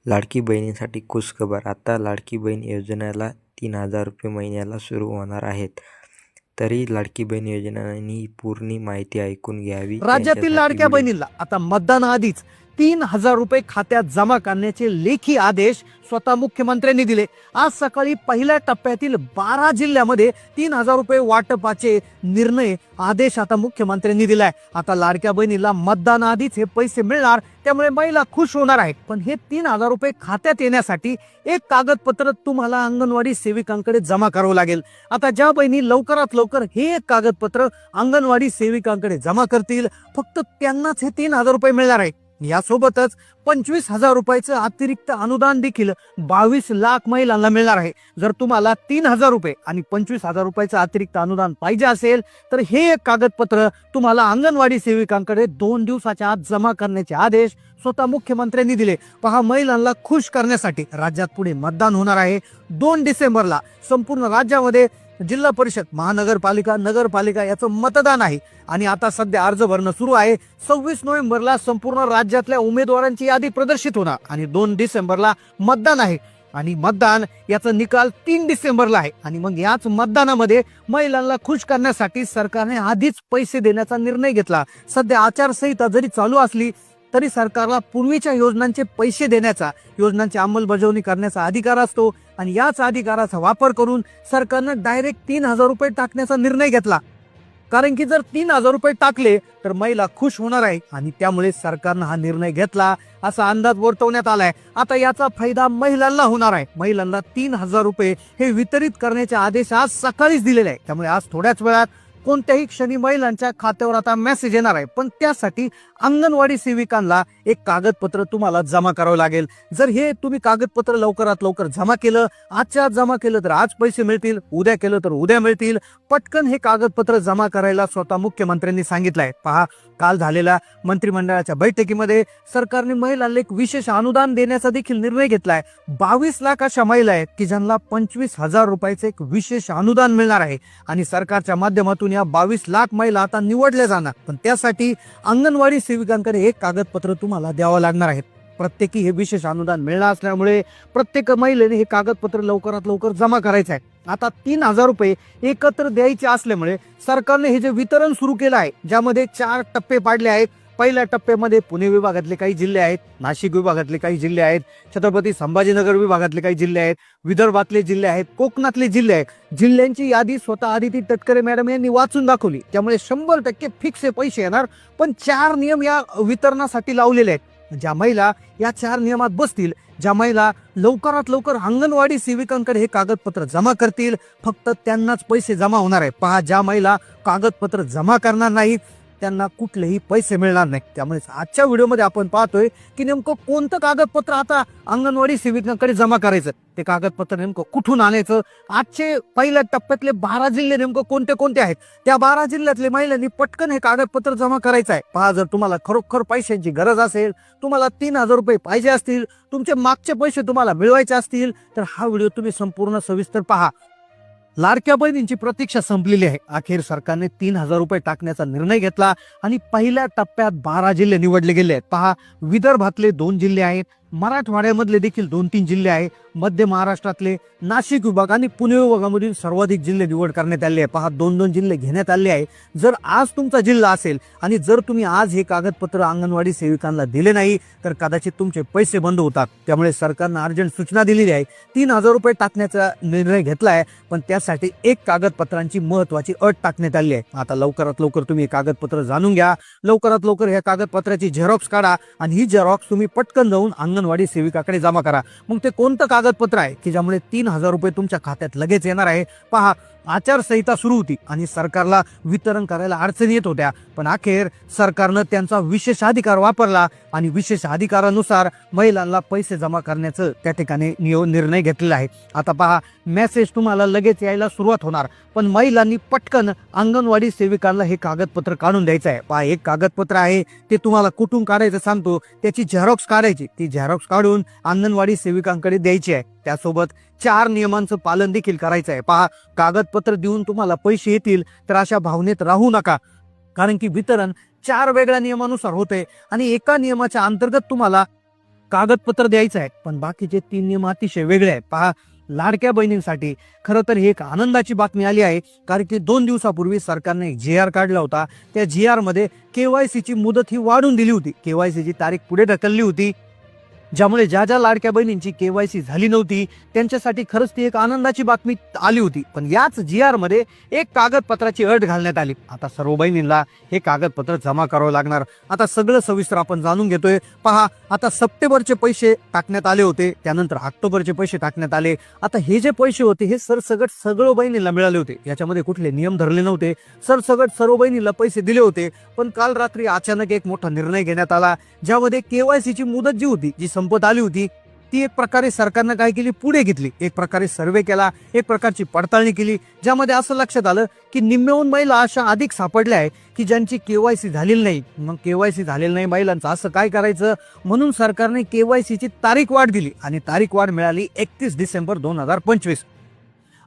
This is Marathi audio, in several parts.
लाडकी बहिणींसाठी खुशखबर. आता लाडकी बहीण योजनेला 3,000 रुपये महिन्याला सुरू होणार आहेत. तरी लाडकी बहीण योजनेची पूर्ण माहिती ऐकून घ्यावी. राज्यातील त्यांच्यासाठी लाडक्या व्हिडिओ बहिणीला आता मतदानाआधीच 3,000 रुपये खात्यात जमा करण्याचे लेखी आदेश स्वतः मुख्यमंत्र्यांनी दिले. आज सकाळी पहिल्या टप्प्यातील 12 जिल्ह्यामध्ये 3,000 रुपये वाटपाचे आदेश आता मुख्यमंत्र्यांनी दिलाय. आता लाडक्या बहिणीला मतदानाआधीच हे पैसे मिळणार, त्यामुळे महिला खुश होणार आहेत. पण हे 3,000 रुपये खात्यात येण्यासाठी एक कागदपत्र तुम्हाला अंगणवाडी सेविकांकडे जमा करावं लागेल. आता ज्या बहिणी लवकरात लवकर हे एक कागदपत्र अंगणवाडी सेविकांकडे जमा करतील, फक्त त्यांनाच हे 3,000 रुपये मिळणार आहे. यासोबतच 25,000 रुपयाचं अतिरिक्त अनुदान देखील 22 लाख महिलांना मिळणार आहे. जर तुम्हाला 3,000 रुपये आणि 25,000 रुपयाचं अतिरिक्त अनुदान पाहिजे असेल तर हे एक कागदपत्र तुम्हाला अंगणवाडी सेविकांकडे 2 दिवसाच्या आत जमा करण्याचे आदेश स्वतः मुख्यमंत्र्यांनी दिले. पहा, महिलांना खुश करण्यासाठी राज्यात पुढे मतदान होणार आहे. 2 डिसेंबरला संपूर्ण राज्यामध्ये जिल्हा परिषद, महानगरपालिका, नगरपालिका याचं मतदान आहे आणि आता सध्या अर्ज भरणं सुरू आहे. 26 नोव्हेंबरला संपूर्ण राज्यातल्या उमेदवारांची यादी प्रदर्शित होणार आणि 2 डिसेंबरला मतदान आहे आणि मतदान याचा निकाल 3 डिसेंबरला आहे. आणि मग याच मतदानामध्ये महिलांना खुश करण्यासाठी सरकारने आधीच पैसे देण्याचा निर्णय घेतला. सध्या आचारसंहिता जरी चालू असली तरी सरकारला पूर्वीच्या योजनांचे पैसे देण्याचा, योजनांची अंमलबजावणी करण्याचा अधिकार असतो आणि याच अधिकाराचा वापर करून सरकारनं डायरेक्ट 3,000 रुपये टाकण्याचा निर्णय घेतला. कारण की जर 3,000 रुपये टाकले तर महिला खुश होणार आहे आणि त्यामुळे सरकारनं हा निर्णय घेतला असा अंदाज वर्तवण्यात आलाय. आता याचा फायदा महिलांना होणार आहे. महिलांना 3,000 रुपये हे वितरित करण्याचे आदेश आज सकाळीच दिलेले आहे. त्यामुळे आज थोड्याच वेळात कोणत्याही क्षणी महिलांच्या खात्यावर आता मेसेज येणार आहे. पण त्यासाठी अंगणवाडी सेविकांना एक कागदपत्र तुम्हाला जमा करावं लागेल. जर हे तुम्ही कागदपत्र लवकरात लवकर जमा केलं, आजच्या आज जमा केलं तर आज पैसे मिळतील, उद्या केलं तर उद्या मिळतील. पटकन हे कागदपत्र जमा करायला स्वतः मुख्यमंत्र्यांनी सांगितलंय. पहा, काल झालेल्या मंत्रिमंडळाच्या बैठकीमध्ये सरकारने महिलांना एक विशेष अनुदान देण्याचा देखील निर्णय घेतलाय. 22 लाख अशा महिला आहेत की ज्यांना 25,000 रुपयाचे एक विशेष अनुदान मिळणार आहे आणि सरकारच्या माध्यमातून या 22 लाख महिला आता निवडल्या जाणार. पण त्यासाठी अंगणवाडी सेविकांकडे एक कागदपत्र तुम्हाला द्यावं लागणार आहे. प्रत्येकी हे विशेष अनुदान मिळणार असल्यामुळे प्रत्येक महिलेने हे कागदपत्र लवकरात लवकर जमा करायचं आहे. आता 3,000 रुपये एकत्र द्यायचे असल्यामुळे सरकारने हे जे वितरण सुरू केलं आहे, ज्यामध्ये 4 टप्पे पाडले आहेत. पहिल्या टप्प्यामध्ये पुणे विभागातले काही जिल्हे आहेत, नाशिक विभागातले काही जिल्हे आहेत, छत्रपती संभाजीनगर विभागातले काही जिल्हे आहेत, विदर्भातले जिल्हे आहेत, कोकणातले जिल्हे आहेत. जिल्ह्यांची यादी स्वतः आदिती तटकरे मॅडम यांनी वाचून दाखवली. त्यामुळे 100% फिक्स पैसे येणार. पण 4 नियम या वितरणासाठी लावलेले आहेत. ज्या महिला या 4 नियमात बसतील, ज्या महिला लवकरात लवकर अंगणवाडी सेविकांकडे हे कागदपत्र जमा करतील, फक्त त्यांनाच पैसे जमा होणार आहे. पहा, ज्या महिला कागदपत्र जमा करणार नाही त्यांना कुठलेही पैसे मिळणार नाही. त्यामुळे आजच्या व्हिडिओमध्ये आपण पाहतोय की नेमकं कोणतं कागदपत्र आता अंगणवाडी सेविकांकडे जमा करायचं, ते कागदपत्र नेमकं कुठून आणायचं, आजचे पहिल्या टप्प्यातले 12 जिल्हे नेमकं कोणते कोणते आहेत, त्या 12 जिल्ह्यातले महिलांनी पटकन हे कागदपत्र जमा करायचं आहे. पहा, जर तुम्हाला खरोखर पैशांची गरज असेल, तुम्हाला 3,000 रुपये पाहिजे असतील, तुमचे मागचे पैसे तुम्हाला मिळवायचे असतील तर हा व्हिडिओ तुम्ही संपूर्ण सविस्तर पहा. लाडक्या बहिणींची प्रतीक्षा संपलेली आहे. अखेर सरकारने 3,000 रुपये टाकण्याचा निर्णय घेतला आणि पहिल्या टप्प्यात 12 जिल्हे निवडले गेले आहेत. पहा, विदर्भातले 2 जिल्हे आहेत, मराठवाड्यामधले देखील 2-3 जिल्हे आहेत, मध्य महाराष्ट्रातले नाशिक विभाग आणि पुणे विभागामधून सर्वाधिक जिल्हे निवड करण्यात आले आहे. पहा, 2-2 जिल्हे घेण्यात आले आहे. जर आज तुमचा जिल्हा असेल आणि जर तुम्ही आज हे कागदपत्र अंगणवाडी सेविकांना दिले नाही तर कदाचित तुमचे पैसे बंद होतात. त्यामुळे सरकारनं अर्जंट सूचना दिलेली आहे. 3,000 रुपये टाकण्याचा निर्णय घेतला आहे, पण त्यासाठी एक कागदपत्रांची महत्वाची अट टाकण्यात आली आहे. आता लवकरात लवकर तुम्ही कागदपत्र जाणून घ्या. लवकरात लवकर ह्या कागदपत्राची झेरॉक्स काढा आणि ही झेरॉक्स तुम्ही पटकन जाऊन अंगणवाडी सेविकाकडे जमा करा. मग ते कोणतं कागदपत्र आहे की ज्यामुळे 3,000 रुपये तुमच्या खात्यात लगेच येणार आहे. पहा, आचारसंहिता सुरू होती आणि सरकारला वितरण करायला अडचणी येत होत्या, पण अखेर सरकारनं त्यांचा विशेष अधिकार वापरला आणि विशेष अधिकारानुसार महिलांना पैसे जमा करण्याचं त्या ठिकाणी निर्णय घेतलेला आहे. आता पहा, मेसेज तुम्हाला लगेच यायला सुरुवात होणार, पण महिलांनी पटकन अंगणवाडी सेविकांना हे कागदपत्र काढून द्यायचं आहे. पहा, एक कागदपत्र आहे, ते तुम्हाला कुठून काढायचं सांगतो. त्याची झेरॉक्स काढायची, ती झेरॉक्स काढून अंगणवाडी सेविकांकडे द्यायची आहे. त्यासोबत 4 नियमांचं पालन देखील करायचं आहे. पहा, कागदपत्र देऊन तुम्हाला पैसे येतील तर अशा भावनेत राहू नका, कारण की वितरण 4 वेगळ्या नियमानुसार होते आणि एका नियमाच्या अंतर्गत तुम्हाला कागदपत्र द्यायचं आहे, पण बाकीचे 3 नियम अतिशय वेगळे आहेत. पहा, लाडक्या बहिणींसाठी खरं तर ही एक आनंदाची बातमी आली आहे, कारण की 2 दिवसापूर्वी सरकारने एक GR काढला होता. त्या GR मध्ये KYC मुदत ही वाढून दिली होती. KYC तारीख पुढे ढकलली होती, ज्यामुळे ज्या ज्या लाडक्या बहिणींची KYC झाली नव्हती त्यांच्यासाठी खरंच ती एक आनंदाची बातमी आली होती. पण याच GR मध्ये एक कागदपत्राची अट घालण्यात आली. आता सर्व बहिणींना हे कागदपत्र जमा करावं लागणार. आता सगळं सविस्तर आपण जाणून घेतोय. पहा, आता सप्टेंबरचे पैसे टाकण्यात आले होते, त्यानंतर ऑक्टोबरचे पैसे टाकण्यात आले. आता हे जे पैसे होते हे सरसगट सगळं बहिणींना मिळाले होते. याच्यामध्ये कुठले नियम धरले नव्हते. सरसगट सर्व बहिणींना पैसे दिले होते. पण काल रात्री अचानक एक मोठा निर्णय घेण्यात आला, ज्यामध्ये KYC मुदत जी होती, जी संपत आली होती, ती एक प्रकारे सरकारनं काय केली, पुढे घेतली. एक प्रकारे सर्वे केला, एक प्रकारची पडताळणी केली, ज्यामध्ये असं लक्षात आलं की निम्म्याहून महिला अशा अधिक सापडल्या आहे की ज्यांची KYC झालेली नाही. मग KYC झालेली नाही महिलांचं असं काय करायचं, म्हणून सरकारने KYC तारीख वाढ दिली आणि तारीख वाढ मिळाली 31 डिसेंबर 2025.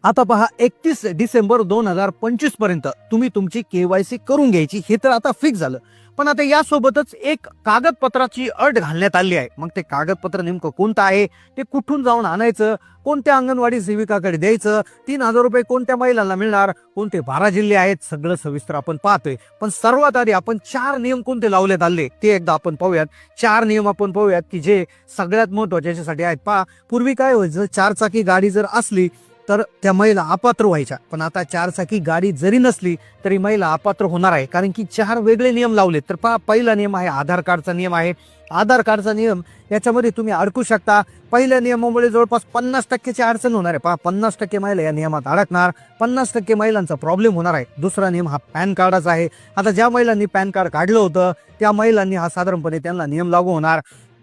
आता पहा, 31 डिसेंबर 2025 पर्यंत तुम्ही तुमची KYC करून घ्यायची, हे तर आता फिक्स झालं. पण आता यासोबतच एक कागदपत्राची अट घालण्यात आली आहे. मग ते कागदपत्र नेमकं कोणतं आहे, ते कुठून जाऊन आणायचं, कोणत्या अंगणवाडी सेविकाकडे द्यायचं, 3,000 रुपये कोणत्या महिलांना मिळणार, कोणते 12 जिल्हे आहेत, सगळं सविस्तर आपण पाहतोय. पण सर्वात आधी आपण 4 नियम कोणते लावण्यात आले ते एकदा आपण पाहूयात. 4 नियम आपण पाहूयात की जे सगळ्यात महत्वाचे याच्यासाठी आहेत. पहा, पूर्वी काय व्हायचं, 4 चाकी गाडी जर असली तर त्या महिला अपात्र व्हायच्या. पण आता 4 चाकी गाडी जरी नसली तरी महिला अपात्र होणार आहे, कारण की 4 वेगळे नियम लावले. तर पहा, पहिला नियम आहे आधार कार्डचा नियम आहे. आधार कार्डचा नियम याच्यामध्ये तुम्ही अडकू शकता. पहिल्या नियमामुळे जवळपास 50% अडचण होणार आहे. पहा, 50% महिला या नियमात अडकणार, 50% महिलांचा प्रॉब्लेम होणार आहे. दुसरा नियम हा पॅन कार्डाचा आहे. आता ज्या महिलांनी पॅन कार्ड काढलं होतं त्या महिलांनी हा साधारणपणे त्यांना नियम लागू होणार.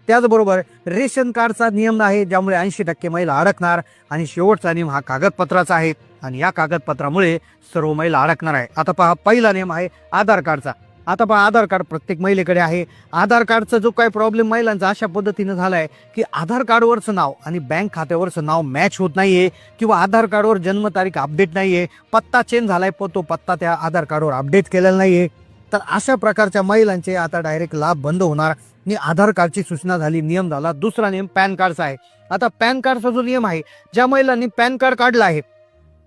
त्याचबरोबर रेशन कार्डचा नियम आहे, ज्यामुळे 80% महिला अडकणार. आणि शेवटचा नियम हा कागदपत्राचा आहे, आणि या कागदपत्रामुळे सर्व महिला अडकणार आहे. आता पहा, पहिला नियम आहे आधार कार्डचा. आता पहा, आधार कार्ड प्रत्येक महिलेकडे आहे. आधार कार्डचा जो काही प्रॉब्लेम महिलांचा अशा पद्धतीनं झालाय की आधार कार्डवरचं नाव आणि बँक खात्यावरचं नाव मॅच होत नाहीये, किंवा आधार कार्डवर जन्मतारीख अपडेट नाहीये, पत्ता चेंज झालाय पण तो पत्ता त्या आधार कार्डवर अपडेट केलेला नाहीये. तर अशा प्रकारच्या महिलांचे आता डायरेक्ट लाभ बंद होणार. आणि आधार कार्डची सूचना झाली, नियम झाला. दुसरा नियम पॅन कार्डचा आहे. आता पॅन कार्डचा जो नियम आहे, ज्या महिलांनी पॅन कार्ड काढलं आहे,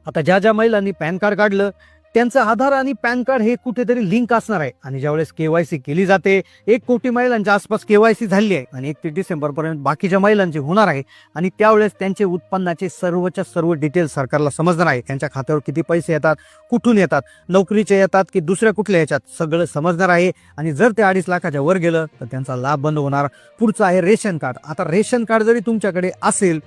आता ज्या ज्या महिलांनी पॅन कार्ड काढलं त्यांचं आधार आणि पॅन कार्ड हे कुठेतरी लिंक असणार आहे. आणि ज्यावेळेस KYC केली जाते, 1 कोटी महिलांच्या आसपास KYC झाली आहे आणि 31 डिसेंबर पर्यंत बाकीच्या महिलांची होणार आहे. आणि त्यावेळेस त्यांचे उत्पन्नाचे सर्वच्या सर्व डिटेल्स सरकारला समजणार आहे. त्यांच्या खात्यावर किती पैसे येतात, कुठून येतात, नोकरीचे येतात की दुसऱ्या कुठल्या याच्यात, सगळं समजणार आहे. आणि जर ते 2.5 लाखाच्या वर गेलं तर त्यांचा लाभ बंद होणार. पुढचं आहे रेशन कार्ड. आता रेशन कार्ड जरी तुमच्याकडे असेल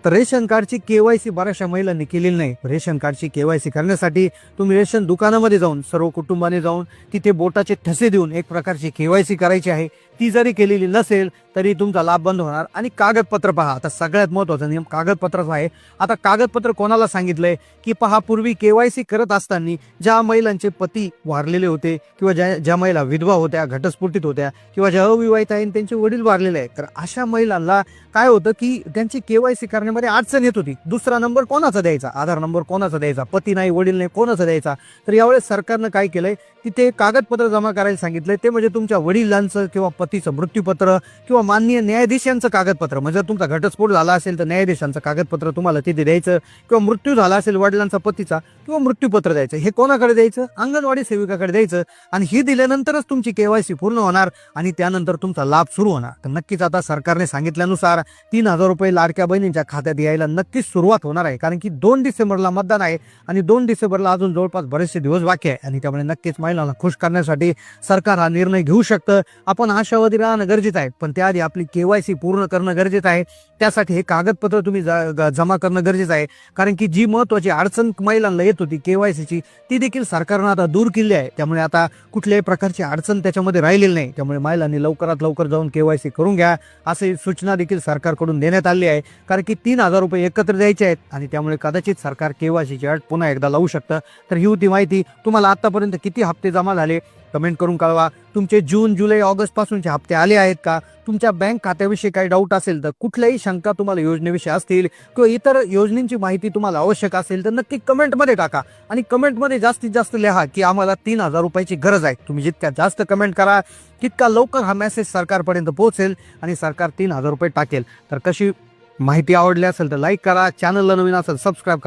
तर रेशन कार्डची KYC बऱ्याचशा महिलांनी केलेली नाही. रेशन कार्डची KYC करण्यासाठी तुम्ही रेशन दुकानामध्ये जाऊन सर्व कुटुंबाने जाऊन तिथे बोटाचे ठसे देऊन एक प्रकारची KYC करायची आहे. ती जरी केलेली नसेल तरी तुमचा लाभ बंद होणार. आणि कागदपत्र पहा, आता सगळ्यात महत्वाचा नियम कागदपत्राचा आहे. आता कागदपत्र कोणाला सांगितलंय की पहा, पूर्वी KYC करत असताना ज्या महिलांचे पती वारलेले होते, किंवा ज्या महिला विधवा होत्या, घटस्फोटित होत्या, किंवा ज्या अविवाहित आहेत त्यांचे वडील वारलेले आहेत, तर अशा महिलांना काय होतं की त्यांची KYC करण्यामध्ये अडचण येत होती. दुसरा नंबर कोणाचा द्यायचा, आधार नंबर कोणाचा द्यायचा, पती नाही वडील नाही कोणाचा द्यायचा. तर यावेळेस सरकारनं काय केलंय, तिथे कागदपत्र जमा करायला सांगितलंय. ते म्हणजे तुमच्या वडिलांचं किंवा पतीचं मृत्यूपत्र, किंवा माननीय न्यायाधीशांचं कागदपत्र. म्हणजे जर तुमचा घटस्फोट झाला असेल तर न्यायाधीशांचं कागदपत्र तुम्हाला तिथे द्यायचं, किंवा मृत्यू झाला असेल वडिलांचा पतीचा, किंवा मृत्यूपत्र द्यायचं. हे कोणाकडे द्यायचं, अंगणवाडी सेविकाकडे द्यायचं. आणि हे दिल्यानंतरच तुमची KYC पूर्ण होणार आणि त्यानंतर तुमचा लाभ सुरू होणार. तर नक्कीच आता सरकारने सांगितल्यानुसार 3,000 रुपये लाडक्या बहिणींच्या खात्यात यायला नक्कीच सुरुवात होणार आहे. कारण की 2 डिसेंबरला मतदान आहे आणि 2 डिसेंबरला अजून जवळपास बरेचसे दिवस बाकी आहे. आणि त्यामुळे नक्कीच महिलांना खुश करण्यासाठी सरकार हा निर्णय घेऊ शकतं. आपण आशावादी राहणं गरजेचं आहे, पण त्याआधी आपली KYC पूर्ण करणं गरजेचं आहे. त्यासाठी हे कागदपत्र तुम्ही जमा करणं गरजेचं आहे. कारण की जी महत्वाची अडचण महिलांना येत होती KYCची, ती देखील सरकारनं आता दूर केली आहे. त्यामुळे आता कुठल्याही प्रकारची अडचण त्याच्यामध्ये राहिलेली नाही. त्यामुळे महिलांनी लवकरात लवकर जाऊन KYC करून घ्या, अशी सूचना देखील सरकारकडून देण्यात आली आहे. कारण की 3,000 रुपये एकत्र द्यायचे आहेत आणि त्यामुळे कदाचित सरकार KYCची अट पुन्हा एकदा लावू शकतं. तर ही होती माहिती. तुम्हाला आतापर्यंत किती हप्ते जमा झाले कमेंट करून कळवा. तुमचे जून जुलै ऑगस्ट पासूनचे हप्ते आले आहेत का? तुमच्या बँक खात्याविषयी काही डाऊट असेल तर कुठल्याही शंका तुम्हाला योजनेविषयी असतील किंवा इतर योजनेची माहिती तुम्हाला आवश्यक असेल तर नक्की कमेंटमध्ये टाका आणि कमेंटमध्ये जास्तीत जास्त लिहा की आम्हाला 3,000 रुपयाची गरज आहे. तुम्ही जितक्या जास्त कमेंट करा तितका लवकर हा मेसेज सरकारपर्यंत पोहोचेल आणि सरकार 3,000 रुपये टाकेल. तर कशी माहिती आवडली असेल तर लाईक करा, चॅनलला नवीन असेल सबस्क्राईब करा.